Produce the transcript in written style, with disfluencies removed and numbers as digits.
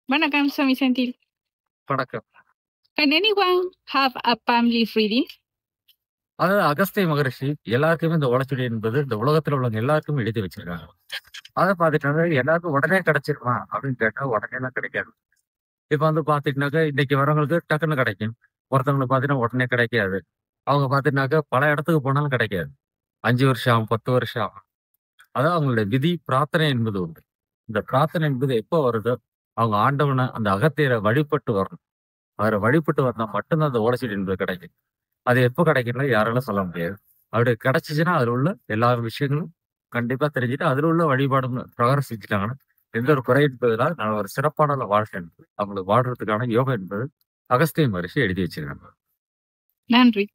வணக்கம் சுவாமி செந்தில். வணக்கம். Can anyone have a palm leaf reading? அதாவது அகஸ்திய மகரிஷி எல்லாருக்குமே இந்த ஓலைச்சுவடி என்பது இந்த உலகத்துல உள்ளவங்க எல்லாருக்குமே எழுதி வச்சிருக்காங்க. அதை பார்த்துட்டாங்க எல்லாருக்கும் உடனே கிடைச்சிருமா அப்படின்னு கேட்டா உடனேலாம் கிடைக்காது. இப்ப வந்து பாத்துக்கிட்டாக்க இன்னைக்கு வரவங்களுக்கு டக்குன்னு கிடைக்கும். ஒருத்தவங்களுக்கு பாத்தீங்கன்னா உடனே கிடைக்காது. அவங்க பாத்தீங்கன்னாக்க பல இடத்துக்கு போனாலும் கிடைக்காது. 5 வருஷம் ஆகும், 10 வருஷம் ஆகும். அதாவது அவங்களுடைய விதி பிரார்த்தனை என்பது உண்டு. இந்த பிரார்த்தனை என்பது எப்போ வருதோ அவங்க ஆண்டவனை அந்த அகத்தியரை வழிபட்டு வரணும். அவரை வழிபட்டு வந்தா மட்டும்தான் அந்த ஓலைச்சுவடி என்பது கிடைக்கும். அது எப்போ கிடைக்கும்னா யாராலும் சொல்ல முடியாது. அப்படி கிடைச்சிச்சுன்னா அதுல உள்ள எல்லா விஷயங்களும் கண்டிப்பா தெரிஞ்சுட்டு அதுல உள்ள வழிபாடும் பிரகாரம் செஞ்சுட்டாங்கன்னா எந்த ஒரு குறை என்பதனால் நான் ஒரு சிறப்பான வாழ்க்கை என்பது அவங்களுக்கு வாழ்றதுக்கான யோகம் என்பது அகஸ்திய மகரிஷி எழுதி வச்சிருக்காங்க. நன்றி.